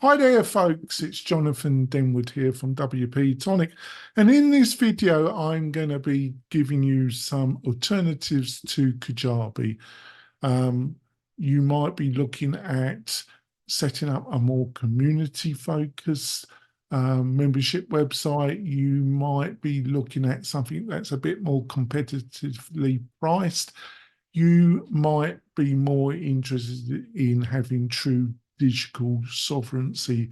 Hi there, folks. It's Jonathan Denwood here from WP-Tonic. And in this video, I'm going to be giving you some alternatives to Kajabi. Um, you might be looking at setting up a more community-focused membership website. You might be looking at something that's a bit more competitively priced. You might be more interested in having true digital sovereignty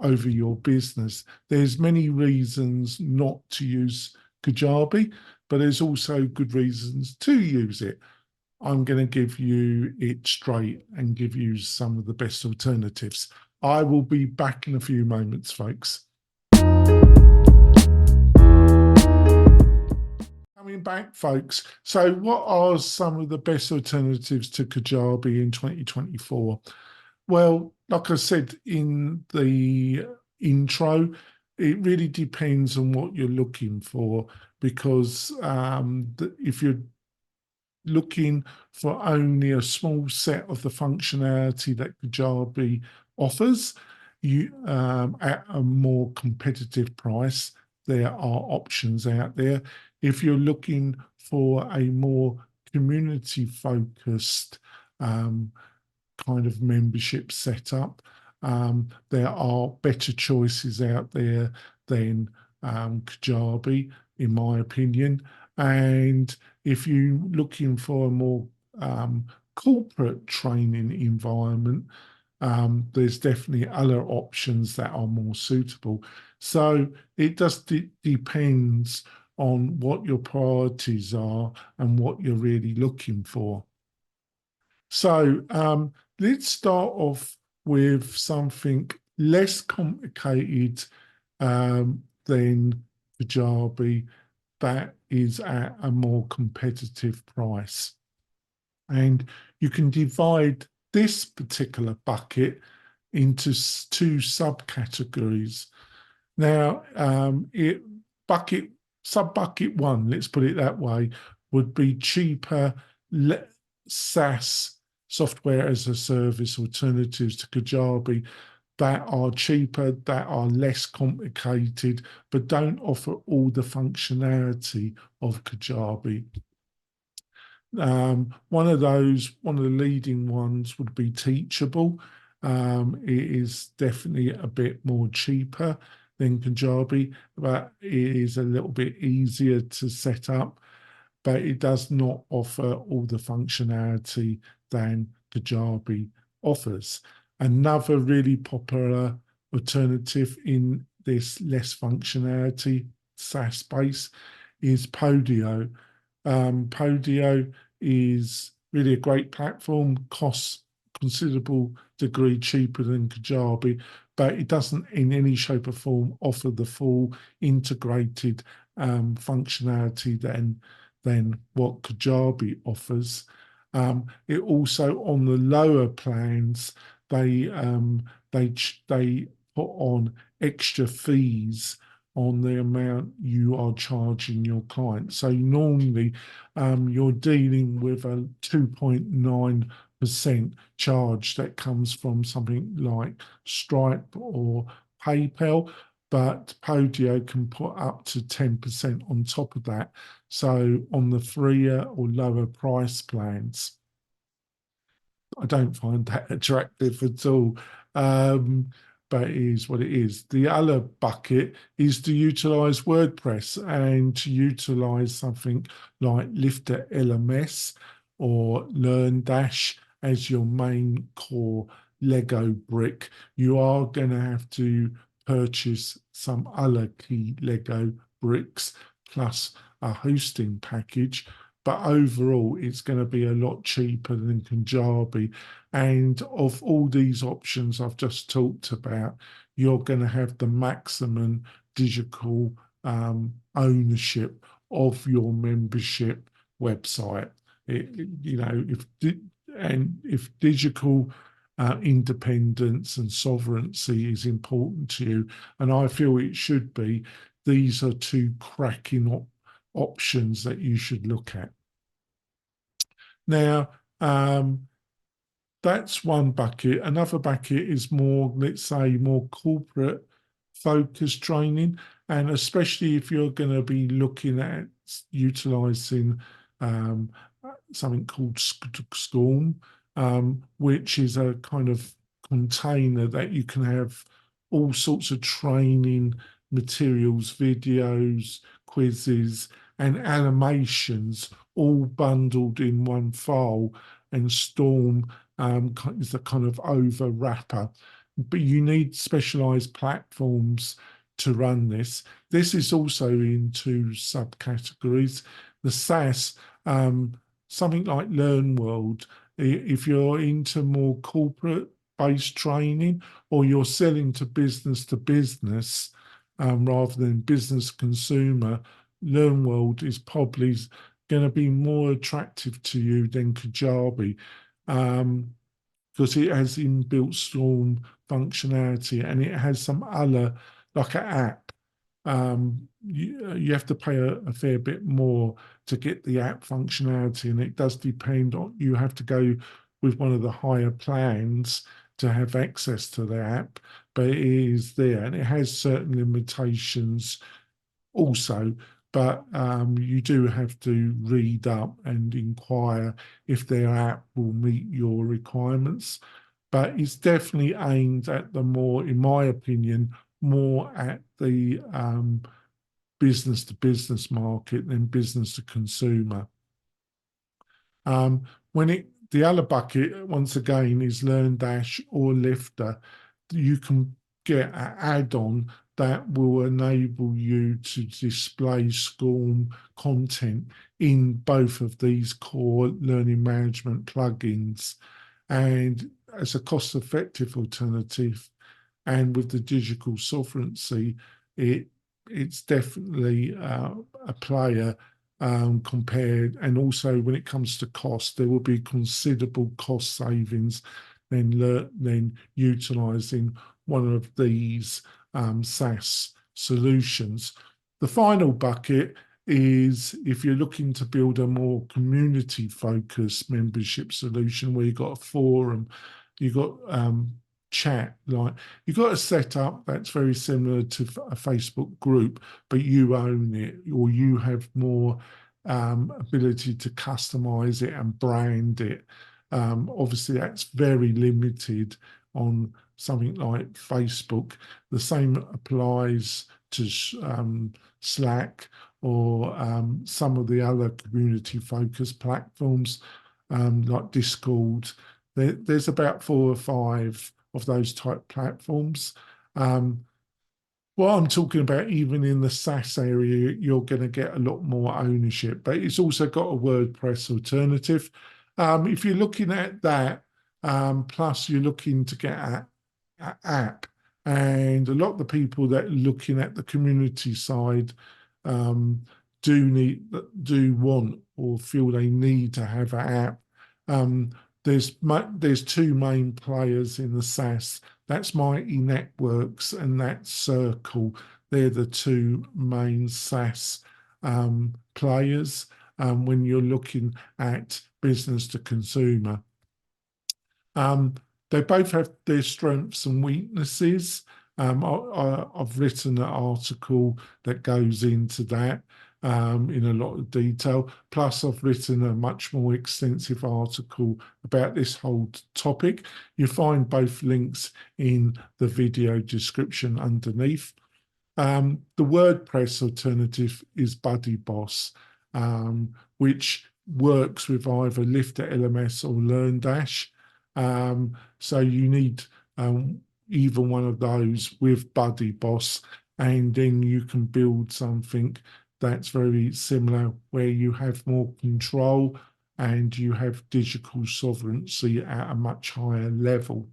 over your business. There's many reasons not to use Kajabi, but there's also good reasons to use it. I'm going to give you it straight and give you some of the best alternatives. I will be back in a few moments, folks. Coming back, folks. So, what are some of the best alternatives to Kajabi in 2024? Well, like I said in the intro, it really depends on what you're looking for because if you're looking for only a small set of the functionality that Kajabi offers, you at a more competitive price, there are options out there. If you're looking for a more community-focused kind of membership setup, there are better choices out there than Kajabi, in my opinion. And if you're looking for a more corporate training environment, there's definitely other options that are more suitable. So it just depends on what your priorities are and what you're really looking for. So let's start off with something less complicated than Kajabi that is at a more competitive price. And you can divide this particular bucket into two subcategories. Now, sub-bucket one, let's put it that way, would be cheaper SaaS, software as a service alternatives to Kajabi that are cheaper, that are less complicated, but don't offer all the functionality of Kajabi. One of the leading ones would be Teachable. It is definitely a bit more cheaper than Kajabi, but it is a little bit easier to set up, but it does not offer all the functionality than Kajabi offers. Another really popular alternative in this less functionality SaaS space is Podio. Podio is really a great platform, costs considerable degree cheaper than Kajabi, but it doesn't in any shape or form offer the full integrated functionality than what Kajabi offers. It also on the lower plans they put on extra fees on the amount you are charging your client. So normally you're dealing with a 2.9% charge that comes from something like Stripe or PayPal, but Podio can put up to 10% on top of that. So on the freer or lower price plans, I don't find that attractive at all. But it is what it is. The other bucket is to utilize WordPress and to utilize something like Lifter LMS or LearnDash as your main core Lego brick. You are going to have to purchase some other key Lego bricks plus a hosting package, but overall it's going to be a lot cheaper than Kajabi. And of all these options I've just talked about, you're going to have the maximum digital ownership of your membership website. If digital independence and sovereignty is important to you, and I feel it should be, these are two cracking options that you should look at. Now, that's one bucket. Another bucket is more, let's say, more corporate focused training. And especially if you're going to be looking at utilizing um, something called Storm, which is a kind of container that you can have all sorts of training materials, videos, quizzes, and animations all bundled in one file. And Storm is a kind of over wrapper. But you need specialized platforms to run this. This is also in two subcategories. The SaaS, something like LearnWorld, if you're into more corporate based training or you're selling to business, rather than business consumer, LearnWorld is probably going to be more attractive to you than Kajabi, because it has inbuilt Storm functionality and it has some other, like an app. You have to pay a fair bit more to get the app functionality, and it does depend on, you have to go with one of the higher plans to have access to the app, but it is there and it has certain limitations also. But you do have to read up and inquire if their app will meet your requirements. But it's definitely aimed at the more, in my opinion, more at the business to business market than business to consumer. When the other bucket, once again, is LearnDash or Lifter, you can get an add-on that will enable you to display SCORM content in both of these core learning management plugins. And as a cost-effective alternative, and with the digital sovereignty, it's definitely a player compared. And also when it comes to cost, there will be considerable cost savings than utilising one of these SaaS solutions. The final bucket is if you're looking to build a more community-focused membership solution where you've got a forum, you've got chat, like you've got a setup that's very similar to a Facebook group, but you own it, or you have more ability to customize it and brand it. Obviously, that's very limited on something like Facebook. The same applies to Slack or some of the other community-focused platforms like Discord. There's about 4 or 5 of those type platforms. Well, I'm talking about even in the SaaS area, you're going to get a lot more ownership, but it's also got a WordPress alternative. If you're looking at that, plus you're looking to get an app, and a lot of the people that are looking at the community side do want or feel they need to have an app. There's 2 main players in the SaaS. That's Mighty Networks and that's Circle. They're the 2 main SaaS players when you're looking at business to consumer. They both have their strengths and weaknesses. I've written an article that goes into that in a lot of detail. Plus, I've written a much more extensive article about this whole topic. You find both links in the video description underneath. The WordPress alternative is BuddyBoss, which works with either Lifter LMS or LearnDash. So you need either one of those with BuddyBoss, and then you can build something that's very similar where you have more control and you have digital sovereignty at a much higher level.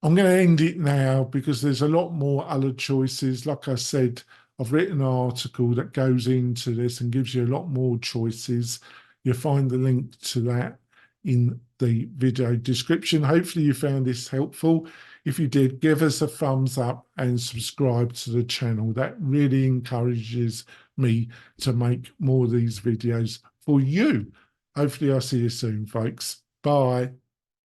I'm going to end it now because there's a lot more other choices. Like I said, I've written an article that goes into this and gives you a lot more choices. You'll find the link to that in the video description. Hopefully you found this helpful. If you did, give us a thumbs up and subscribe to the channel. That really encourages me to make more of these videos for you. Hopefully I'll see you soon, folks. Bye.